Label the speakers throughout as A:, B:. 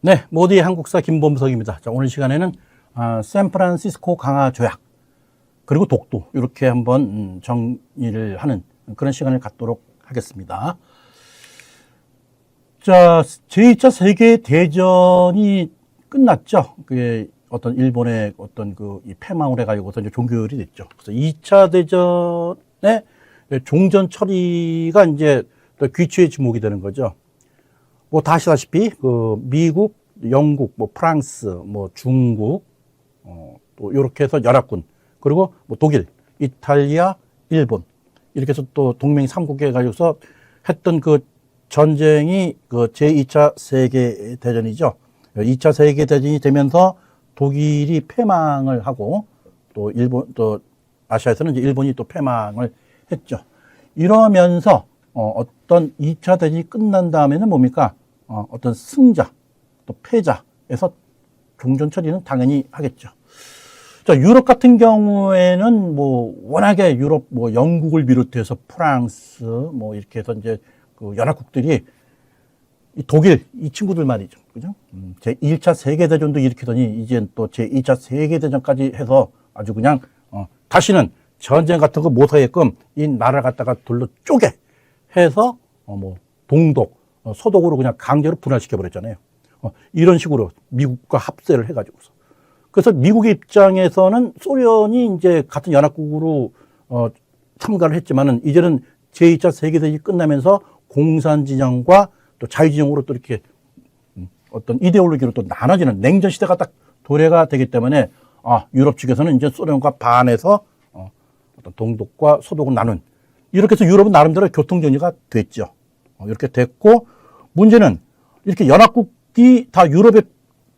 A: 네, 모두의 한국사 김범석입니다. 자, 오늘 시간에는 샌프란시스코 강화 조약 그리고 독도 이렇게 한번 정리를 하는 그런 시간을 갖도록 하겠습니다. 자, 제2차 세계대전이 끝났죠. 그게 어떤 일본의 어떤 이 패망을 해가지고서 이제 종결이 됐죠. 그래서 2차 대전의 종전 처리가 이제 또 귀추의 주목이 되는 거죠. 뭐 다 아시다시피 미국, 영국, 프랑스, 중국, 또 이렇게 해서 연합군, 그리고 독일, 이탈리아, 일본 이렇게 해서 또 동맹 3국에 해가지고서 했던 그 전쟁이 제2차 세계대전이죠. 2차 세계대전이 되면서 독일이 패망을 하고 또 아시아에서는 이제 일본이 또 패망을 했죠. 이러면서 어떤 2차 대전이 끝난 다음에는 뭡니까? 어떤 승자, 또 패자에서 종전 처리는 당연히 하겠죠. 자, 유럽 같은 경우에는 워낙에 유럽, 영국을 비롯해서 프랑스, 이렇게 해서 이제 연합국들이 이 독일, 이 친구들 말이죠. 그죠? 제1차 세계대전도 일으키더니 이제 또 제2차 세계대전까지 해서 아주 그냥, 다시는 전쟁 같은 거 못하게끔 이 나라를 갖다가 둘러 쪼개 해서, 동독, 서독으로 그냥 강제로 분할시켜버렸잖아요. 이런 식으로 미국과 합세를 해가지고서. 그래서 미국의 입장에서는 소련이 이제 같은 연합국으로, 참가를 했지만은 이제는 제2차 세계대전이 끝나면서 공산진영과 또 자유진영으로 또 이렇게 어떤 이데올로기로 또 나눠지는 냉전 시대가 딱 도래가 되기 때문에 유럽 측에서는 이제 소련과 반해서 어떤 동독과 서독을 나눈 이렇게 해서 유럽은 나름대로 교통정리가 됐죠. 이렇게 됐고 문제는 이렇게 연합국이 다 유럽에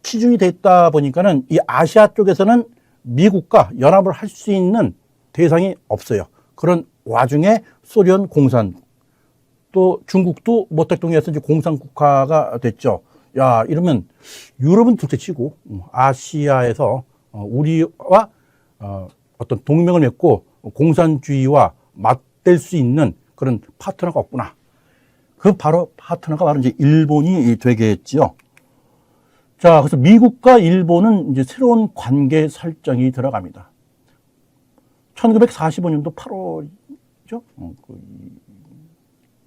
A: 치중이 돼 있다 보니까는 이 아시아 쪽에서는 미국과 연합을 할 수 있는 대상이 없어요. 그런 와중에 소련 공산 또 중국도 모택동에서 이제 공산국가가 됐죠. 야, 이러면 유럽은 둘째치고 아시아에서 우리와 어떤 동맹을 맺고 공산주의와 맞댈 수 있는 그런 파트너가 없구나. 그 파트너가 바로 이제 일본이 되겠지요. 자, 그래서 미국과 일본은 이제 새로운 관계 설정이 들어갑니다. 1945년도 8월이죠.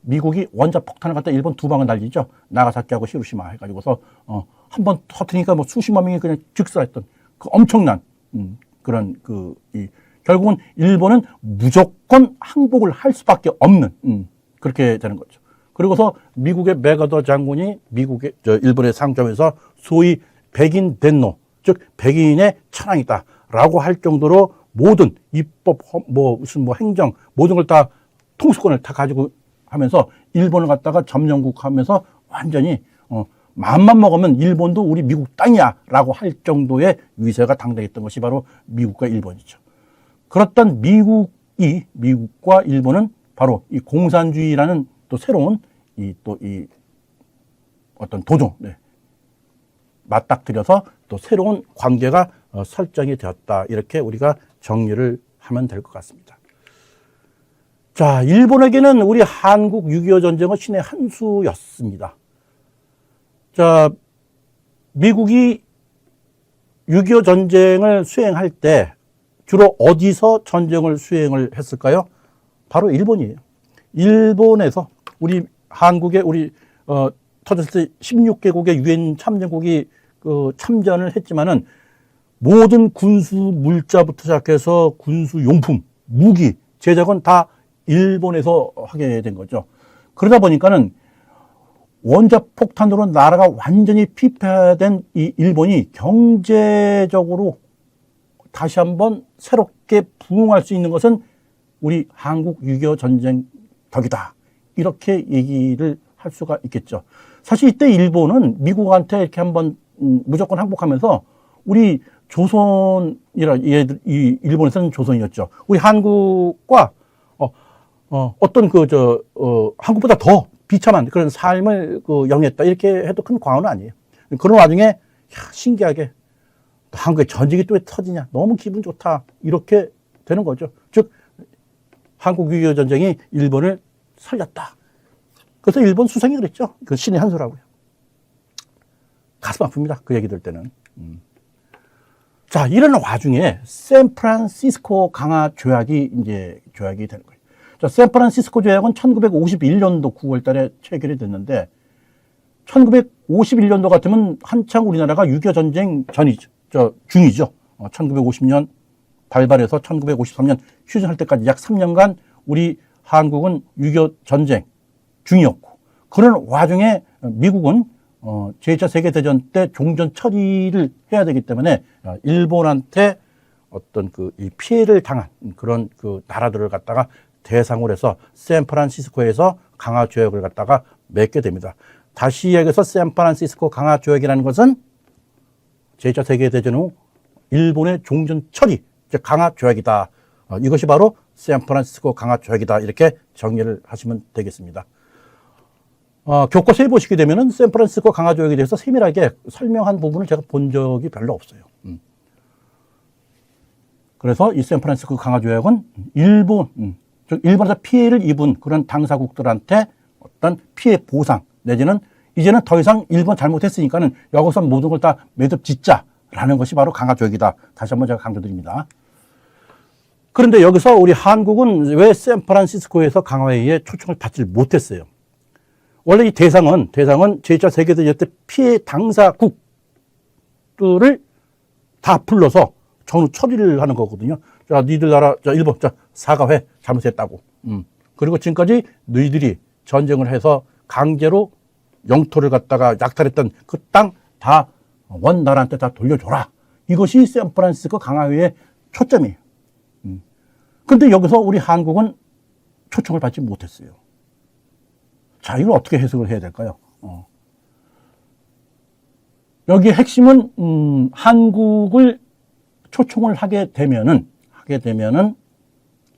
A: 미국이 원자 폭탄을 갖다 일본 두 방을 날리죠. 나가사키하고 히로시마 해가지고서 한 번 터뜨리니까 수십만 명이 그냥 즉사했던 그 엄청난 그런 결국은 일본은 무조건 항복을 할 수밖에 없는 그렇게 되는 거죠. 그리고서 미국의 맥어더 장군이 일본에 상점에서 소위 백인 덴노, 즉 백인의 천황이다라고 할 정도로 모든 입법, 행정 모든 걸 다 통수권을 다 가지고 하면서 일본을 갖다가 점령국하면서 완전히 마음만 먹으면 일본도 우리 미국 땅이야라고 할 정도의 위세가 당당했던 것이 바로 미국과 일본이죠. 그렇던 미국과 일본은 바로 이 공산주의라는 또 새로운 어떤 도전, 맞닥뜨려서 또 새로운 관계가 설정이 되었다. 이렇게 우리가 정리를 하면 될 것 같습니다. 자, 일본에게는 우리 한국 6.25 전쟁은 신의 한 수였습니다. 자, 미국이 6.25 전쟁을 수행할 때 주로 어디서 전쟁을 수행을 했을까요? 바로 일본이에요. 일본에서 한국에 터졌을 때 16개국의 유엔 참전국이 참전을 했지만은 모든 군수 물자부터 시작해서 군수 용품, 무기, 제작은 다 일본에서 하게 된 거죠. 그러다 보니까는 원자 폭탄으로 나라가 완전히 피폐된 이 일본이 경제적으로 다시 한번 새롭게 부흥할 수 있는 것은 우리 한국 6.25 전쟁 덕이다. 이렇게 얘기를 할 수가 있겠죠. 사실 이때 일본은 미국한테 이렇게 한번 무조건 항복하면서 우리 이 일본에서는 조선이었죠. 우리 한국과 어떤 한국보다 더 비참한 그런 삶을 영위했다. 이렇게 해도 큰 과언은 아니에요. 그런 와중에 신기하게 한국에 전쟁이 또 왜 터지냐. 너무 기분 좋다. 이렇게 되는 거죠. 즉 한국 6.25 전쟁이 일본을 살렸다. 그래서 일본 수상이 그랬죠. 그 신의 한 수라고요. 가슴 아픕니다. 그 얘기 들 때는. 자, 이런 와중에 샌프란시스코 강화 조약이 이제 조약이 되는 거예요. 자, 샌프란시스코 조약은 1951년도 9월 달에 체결이 됐는데 1951년도 같으면 한창 우리나라가 6.25 전쟁 중이죠. 1950년 발발해서 1953년 휴전할 때까지 약 3년간 우리 한국은 6.25 전쟁 중이었고, 그런 와중에 미국은 제2차 세계대전 때 종전 처리를 해야 되기 때문에 일본한테 어떤 이 피해를 당한 그런 그 나라들을 갖다가 대상으로 해서 샌프란시스코에서 강화 조약을 갖다가 맺게 됩니다. 다시 이야기해서 샌프란시스코 강화 조약이라는 것은 제2차 세계대전 후 일본의 종전 처리, 즉 강화 조약이다. 이것이 바로 샌프란시스코 강화 조약이다. 이렇게 정리를 하시면 되겠습니다. 교과서에 보시게 되면은 샌프란시스코 강화 조약에 대해서 세밀하게 설명한 부분을 제가 본 적이 별로 없어요. 그래서 이 샌프란시스코 강화 조약은 즉 일본에서 피해를 입은 그런 당사국들한테 어떤 피해 보상 내지는 이제는 더 이상 일본 잘못했으니까는 여기서 모든 걸 다 매듭 짓자라는 것이 바로 강화 조약이다. 다시 한번 제가 강조드립니다. 그런데 여기서 우리 한국은 왜 샌프란시스코에서 강화회의에 초청을 받지 못했어요? 원래 이 대상은 제2차 세계대전 때 피해 당사국들을 다 불러서 전후 처리를 하는 거거든요. 자, 니들 나라, 일본, 사과해, 잘못했다고. 그리고 지금까지 너희들이 전쟁을 해서 강제로 영토를 갖다가 약탈했던 그 땅 다 원나라한테 다 돌려줘라. 이것이 샌프란시스코 강화회의의 초점이에요. 근데 여기서 우리 한국은 초청을 받지 못했어요. 자, 이걸 어떻게 해석을 해야 될까요? 여기의 핵심은, 한국을 초청을 하게 되면은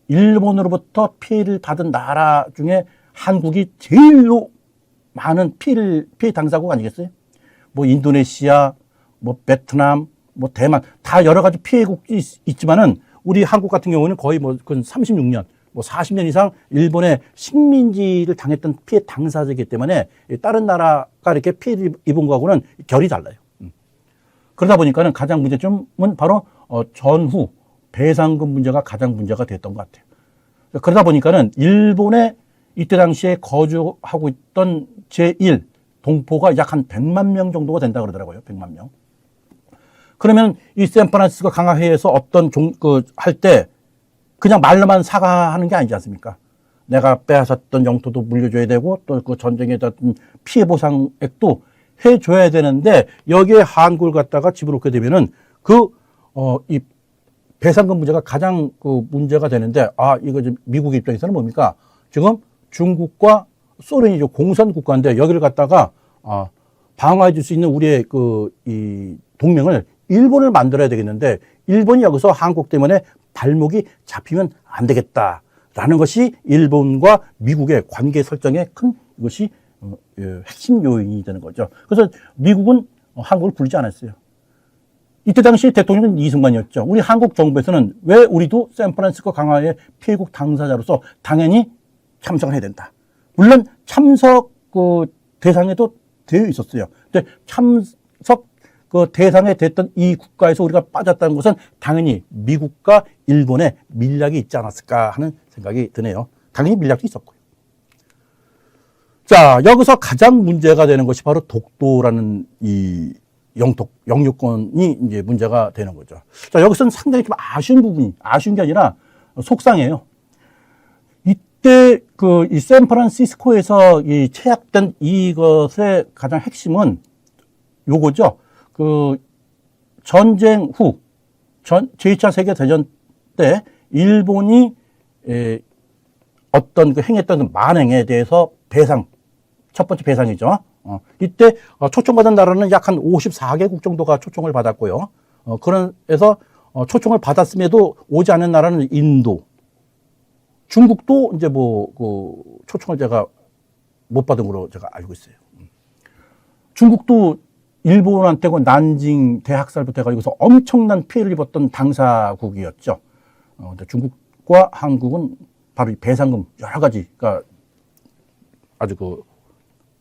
A: 일본으로부터 피해를 받은 나라 중에 한국이 제일로 많은 피해 당사국 아니겠어요? 뭐 인도네시아, 뭐 베트남, 뭐 대만 다 여러 가지 피해국이 있지만은 우리 한국 같은 경우는 거의 뭐 36년, 뭐 40년 이상 일본의 식민지를 당했던 피해 당사자이기 때문에 다른 나라가 이렇게 피해를 입은 거하고는 결이 달라요. 그러다 보니까는 가장 문제점은 바로 전후 배상금 문제가 가장 문제가 됐던 것 같아요. 그러다 보니까는 일본에 이때 당시에 거주하고 있던 제1 동포가 약 한 100만 명 정도가 된다 그러더라고요. 100만 명. 그러면 이 샌프란시스코 강화회의에서 어떤 할 때 그냥 말로만 사과하는 게 아니지 않습니까? 내가 빼앗았던 영토도 물려줘야 되고 또 그 전쟁에 어떤 피해 보상액도 해줘야 되는데 여기에 한국을 갖다가 집어넣게 되면은 이 배상금 문제가 가장 문제가 되는데, 이거 지금 미국 입장에서는 뭡니까? 지금 중국과 소련이죠. 공산 국가인데 여기를 갖다가 방어해 줄 수 있는 우리의 이 동맹을 일본을 만들어야 되겠는데 일본이 여기서 한국 때문에 발목이 잡히면 안 되겠다라는 것이 일본과 미국의 관계 설정에 큰 이것이 핵심 요인이 되는 거죠. 그래서 미국은 한국을 부르지 않았어요. 이때 당시 대통령은 이승만이었죠. 우리 한국 정부에서는 왜 우리도 샌프란시스코 강화의 피해국 당사자로서 당연히 참석을 해야 된다. 물론 참석 대상에도 되어 있었어요. 근데 참석 대상에 됐던 이 국가에서 우리가 빠졌다는 것은 당연히 미국과 일본의 밀약이 있지 않았을까 하는 생각이 드네요. 당연히 밀약도 있었고요. 자, 여기서 가장 문제가 되는 것이 바로 독도라는 이 영유권이 이제 문제가 되는 거죠. 자, 여기서는 상당히 좀 아쉬운 게 아니라 속상해요. 이때 이 샌프란시스코에서 이 체약된 이것의 가장 핵심은 요거죠. 전쟁 후, 제2차 세계대전 때 일본이 어떤 행했던 만행에 대해서 첫 번째 배상이죠. 이때 초청받은 나라는 약 한 54개국 정도가 초청을 받았고요. 그래서 초청을 받았음에도 오지 않은 나라는 인도, 중국도 이제 초청을 제가 못 받은 걸로 제가 알고 있어요. 중국도 일본한테 난징 대학살부터 해가지고서 엄청난 피해를 입었던 당사국이었죠. 근데 중국과 한국은 바로 이 배상금 여러 가지가 아주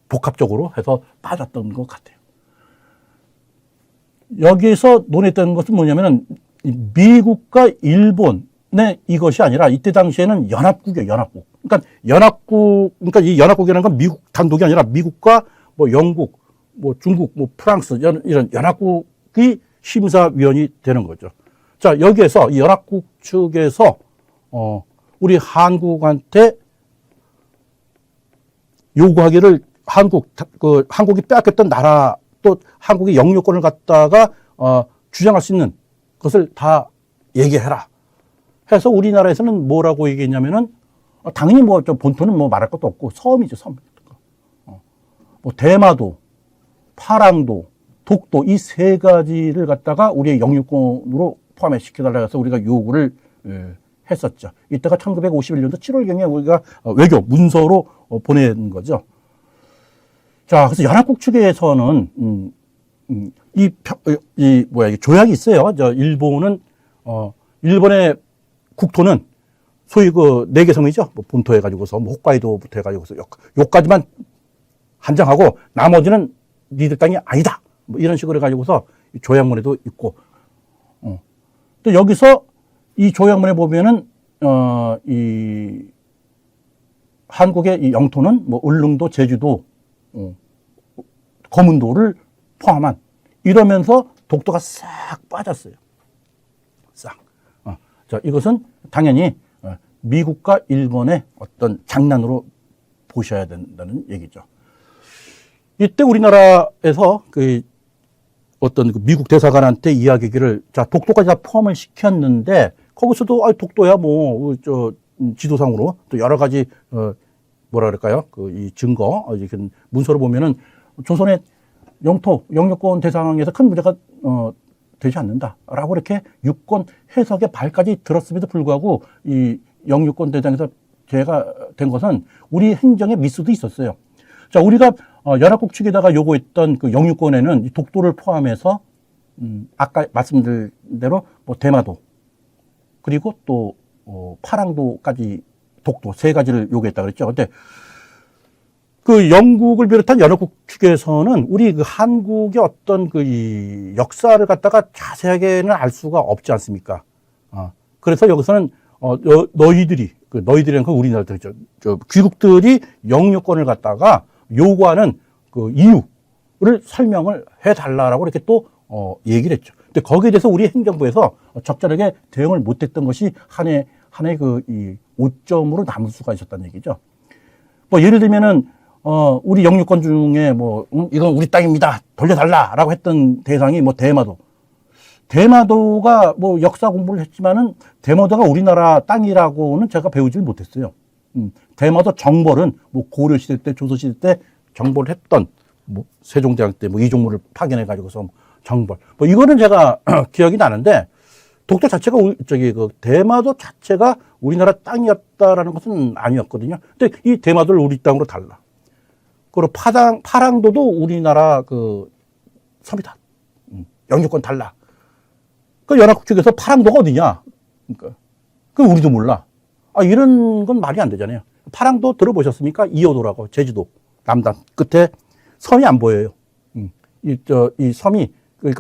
A: 복합적으로 해서 빠졌던 것 같아요. 여기에서 논했던 것은 뭐냐면은 미국과 일본의 이것이 아니라 이때 당시에는 연합국이에요, 연합국. 그러니까 그러니까 이 연합국이라는 건 미국 단독이 아니라 미국과 뭐 영국, 뭐 중국, 뭐 프랑스 이런 연합국이 심사위원이 되는 거죠. 자, 여기에서 이 연합국 측에서 우리 한국한테 요구하기를 한국이 빼앗겼던 나라 또 한국의 영유권을 갖다가 주장할 수 있는 것을 다 얘기해라. 해서 우리나라에서는 뭐라고 얘기했냐면은 당연히 뭐 좀 본토는 뭐 말할 것도 없고 섬이죠, 섬. 뭐 대마도, 파랑도, 독도 이 세 가지를 갖다가 우리의 영유권으로 포함해 시켜달라 해서 우리가 요구를 했었죠. 이때가 1951년도 7월경에 우리가 외교 문서로 보낸 거죠. 자, 그래서 연합국 측에서는 이 조약이 있어요. 일본은 일본의 국토는 소위 그 4개 섬이죠. 뭐 본토 해가지고서 뭐 홋카이도부터 해가지고서 요까지만 한정하고 나머지는 니들 땅이 아니다. 뭐 이런 식으로 해가지고서 조약문에도 있고, 또 여기서 이 조약문에 보면은 이 한국의 이 영토는 뭐 울릉도, 제주도, 거문도를 포함한 이러면서 독도가 싹 빠졌어요. 싹. 자, 이것은 당연히 미국과 일본의 어떤 장난으로 보셔야 된다는 얘기죠. 이때 우리나라에서 어떤 미국 대사관한테 이야기를, 자, 독도까지 다 포함을 시켰는데, 거기서도, 독도야, 지도상으로 또 여러 가지, 뭐라 그럴까요? 이 증거, 문서를 보면은 조선의 영유권 대상에서 큰 문제가, 되지 않는다라고 이렇게 유권 해석의 발까지 들었음에도 불구하고 이 영유권 대상에서 제가 된 것은 우리 행정의 미스도 있었어요. 자, 우리가 연합국 측에다가 요구했던 그 영유권에는 이 독도를 포함해서 아까 말씀드린 대로 뭐 대마도 그리고 또 파랑도까지 독도 세 가지를 요구했다 그랬죠. 근데 그 영국을 비롯한 연합국 측에서는 우리 그 한국의 어떤 이 역사를 갖다가 자세하게는 알 수가 없지 않습니까? 그래서 여기서는 너희들이라는 건 우리나라들이죠. 귀국들이 영유권을 갖다가 요구하는 그 이유를 설명을 해달라라고 이렇게 또 얘기를 했죠. 근데 거기에 대해서 우리 행정부에서 적절하게 대응을 못했던 것이 하나의 이 오점으로 남을 수가 있었다는 얘기죠. 뭐 예를 들면은 우리 영유권 중에 이건 우리 땅입니다. 돌려달라라고 했던 대상이 대마도가 역사 공부를 했지만은 대마도가 우리나라 땅이라고는 제가 배우지 못했어요. 대마도 정벌은 고려시대 때, 조선시대 때 정벌을 했던 세종대왕 때 이종무를 파견해 가지고서 정벌. 이거는 제가 기억이 나는데 독도 자체가 대마도 자체가 우리나라 땅이었다라는 것은 아니었거든요. 근데 이 대마도를 우리 땅으로 달라. 그리고 파랑도도 우리나라 섬이다. 영유권 달라. 그 연합국 측에서 파랑도가 어디냐? 그러니까 우리도 몰라. 이런 건 말이 안 되잖아요. 파랑도 들어보셨습니까? 이호도라고 제주도 남단 끝에 섬이 안 보여요. 이 섬이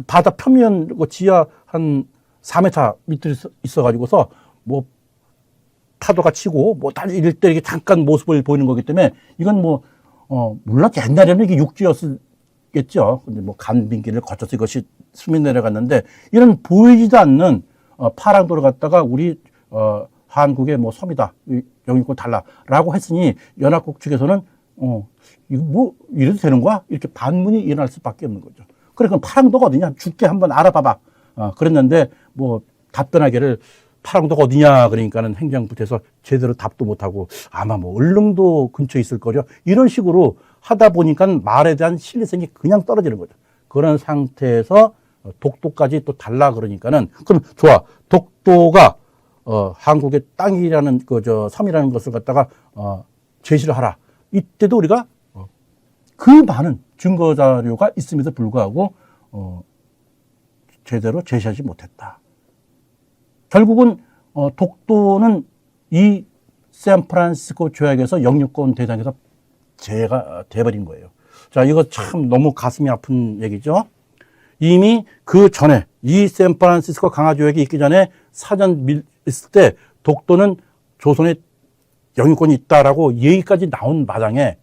A: 바다 표면 지하 한 4m 밑에 있어가지고서 파도가 치고 이럴 때 이렇게 잠깐 모습을 보이는 거기 때문에 이건 물론 옛날에는 이게 육지였겠죠. 근데 간빙기를 거쳐서 이것이 숨이 내려갔는데 이런 보이지도 않는 파랑도를 갖다가 우리 한국의 섬이다. 영유권 달라라고 했으니 연합국 측에서는 이거 이래도 되는 거야? 이렇게 반문이 일어날 수밖에 없는 거죠. 그래, 그럼 파랑도가 어디냐? 죽게 한번 알아봐봐. 그랬는데 답변하기를 파랑도가 어디냐? 그러니까는 행정부에서 제대로 답도 못하고 아마 울릉도 근처에 있을 거죠. 이런 식으로 하다 보니까 말에 대한 신뢰성이 그냥 떨어지는 거죠. 그런 상태에서 독도까지 또 달라 그러니까는 그럼 좋아. 독도가 한국의 땅이라는 섬이라는 것을 갖다가 제시를 하라. 이때도 우리가 그 많은 증거 자료가 있음에도 불구하고 제대로 제시하지 못했다. 결국은 독도는 이 샌프란시스코 조약에서 영유권 대상에서 제외가 돼버린 거예요. 자, 이거 참 너무 가슴이 아픈 얘기죠. 이미 그 전에 이 샌프란시스코 강화조약이 있기 전에 사전 있을 때 독도는 조선의 영유권이 있다라고 얘기까지 나온 마당에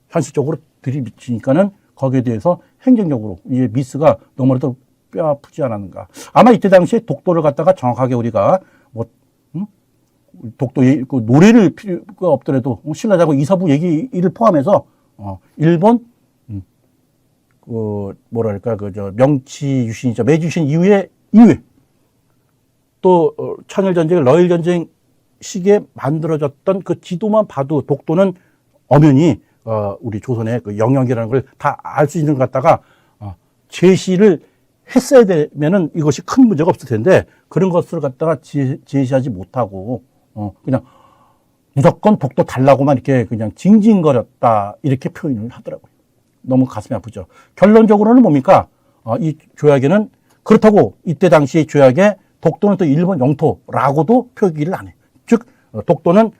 A: 현실적으로 들이미치니까는 거기에 대해서 행정적으로 이 미스가 너무나도 뼈 아프지 않았는가. 아마 이때 당시에 독도를 갖다가 정확하게 우리가 독도 그 노래를 필요가 없더라도 신라자고 이서부 얘기를 포함해서 일본 그 뭐랄까 그저 명치 유신이죠. 메이지 유신 이후에 또 천일 전쟁, 러일 전쟁 시기에 만들어졌던 그 지도만 봐도 독도는 엄연히 우리 조선의 그 영역이라는 걸 다 알 수 있는 것 같다가 제시를 했어야 되면은 이것이 큰 문제가 없을 텐데 그런 것을 갖다가 제시하지 못하고 그냥 무조건 독도 달라고만 이렇게 그냥 징징거렸다 이렇게 표현을 하더라고요. 너무 가슴이 아프죠. 결론적으로는 뭡니까? 이 조약에는 그렇다고 이때 당시 조약에 독도는 또 일본 영토라고도 표기를 안 해요. 즉 독도는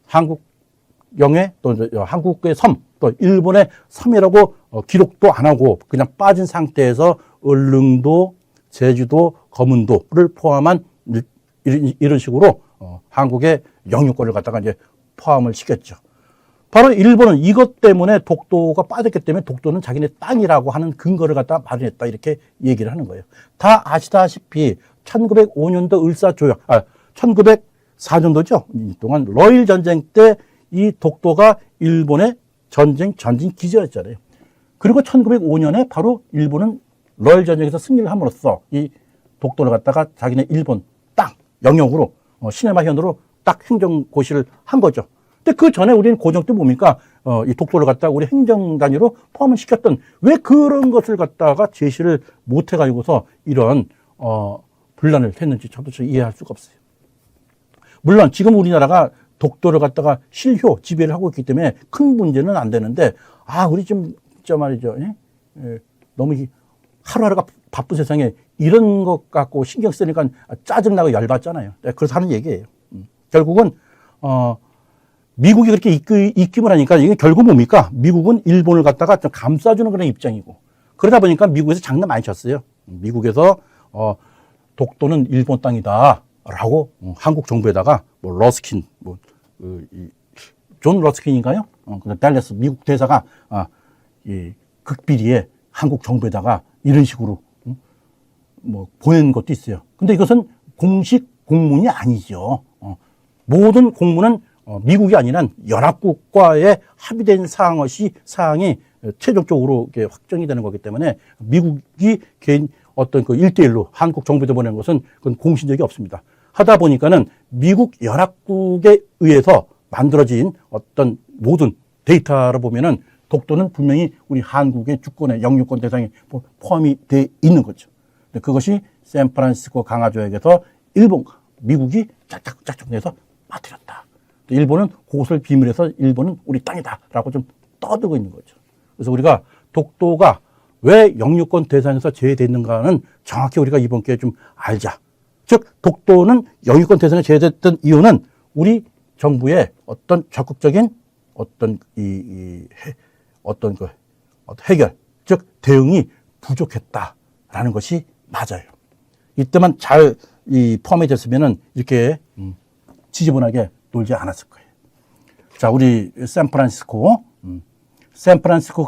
A: 한국 영해 또 한국의 섬 또 일본의 섬이라고 기록도 안 하고 그냥 빠진 상태에서 을릉도, 제주도, 거문도를 포함한 이런 식으로 한국의 영유권을 갖다가 이제 포함을 시켰죠. 바로 일본은 이것 때문에 독도가 빠졌기 때문에 독도는 자기네 땅이라고 하는 근거를 갖다가 마련했다 이렇게 얘기를 하는 거예요. 다 아시다시피 1905년도 을사조약, 1904년도죠. 이 동안 러일 전쟁 때 이 독도가 일본의 전진 기지였잖아요. 그리고 1905년에 바로 일본은 러일 전쟁에서 승리를 함으로써 이 독도를 갖다가 자기네 일본 땅, 영역으로, 시네마현으로 딱 행정고시를 한 거죠. 근데 그 전에 우리는 고정 때 뭡니까? 이 독도를 갖다가 우리 행정 단위로 포함을 시켰던 왜 그런 것을 갖다가 제시를 못 해가지고서 이런, 분란을 했는지 저도 이해할 수가 없어요. 물론 지금 우리나라가 독도를 갖다가 실효, 지배를 하고 있기 때문에 큰 문제는 안 되는데, 우리 좀, 진짜 말이죠. 너무 하루하루가 바쁜 세상에 이런 것 갖고 신경 쓰니까 짜증나고 열받잖아요. 그래서 하는 얘기예요. 결국은, 미국이 그렇게 입김을 하니까 이게 결국 뭡니까? 미국은 일본을 갖다가 좀 감싸주는 그런 입장이고. 그러다 보니까 미국에서 장난 많이 쳤어요. 미국에서, 독도는 일본 땅이다. 라고 한국 정부에다가 뭐 러스킨 존 러스킨인가요? 그 달래스 미국 대사가 이 극비리에 한국 정부에다가 이런 식으로 뭐 보낸 것도 있어요. 근데 이것은 공식 공문이 아니죠. 모든 공문은 미국이 아니라 연합국과의 합의된 사항이 최종적으로 이렇게 확정이 되는 거기 때문에 미국이 개인 어떤 그 1대1로 한국 정부에 보낸 것은 그건 공신력이 없습니다. 하다 보니까는 미국 연합국에 의해서 만들어진 어떤 모든 데이터를 보면은 독도는 분명히 우리 한국의 주권의 영유권 대상에 포함이 돼 있는 거죠. 근데 그것이 샌프란시스코 강화조약에서 미국이 짝짝짝 내서 빠뜨렸다. 일본은 그것을 비밀해서 일본은 우리 땅이다라고 좀 떠들고 있는 거죠. 그래서 우리가 독도가 왜 영유권 대상에서 제외됐는가는 정확히 우리가 이번 기회에 좀 알자. 즉 독도는 영유권 대상에 제외됐던 이유는 우리 정부의 어떤 적극적인 어떤 해결, 즉 대응이 부족했다라는 것이 맞아요. 이때만 잘 포함이 됐으면은 이렇게 지저분하게 놀지 않았을 거예요. 자, 우리 샌프란시스코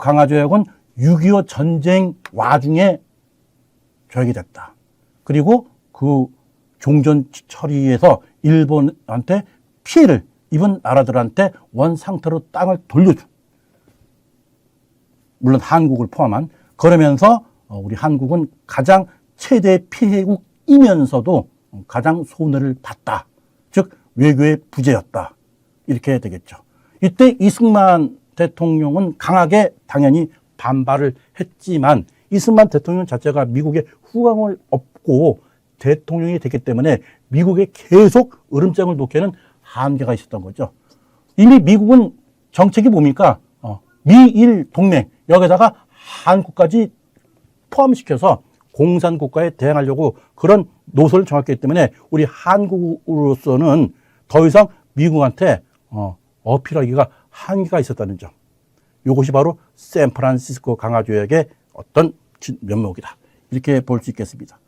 A: 강화조약은 6.25 전쟁 와중에 조약이 됐다. 그리고 그 종전 처리에서 일본한테 피해를 입은 나라들한테 원상태로 땅을 돌려준. 물론 한국을 포함한. 그러면서 우리 한국은 가장 최대 피해국이면서도 가장 손해를 봤다. 즉 외교의 부재였다. 이렇게 되겠죠. 이때 이승만 대통령은 강하게 당연히 반발을 했지만 이승만 대통령 자체가 미국의 후광을 얻고 대통령이 됐기 때문에 미국에 계속 으름장을 놓기에는 한계가 있었던 거죠. 이미 미국은 정책이 뭡니까? 미일 동맹 여기다가 한국까지 포함시켜서 공산국가에 대항하려고 그런 노선을 정했기 때문에 우리 한국으로서는 더 이상 미국한테 어필하기가 한계가 있었다는 점. 이것이 바로 샌프란시스코 강화조약의 어떤 면목이다. 이렇게 볼 수 있겠습니다.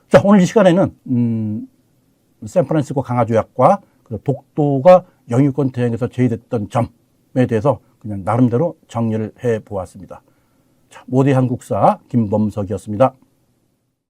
A: 자, 오늘 이 시간에는 샌프란시스코 강화조약과 독도가 영유권 대행에서 제외됐던 점에 대해서 그냥 나름대로 정리를 해 보았습니다. 자, 모대 한국사 김범석이었습니다.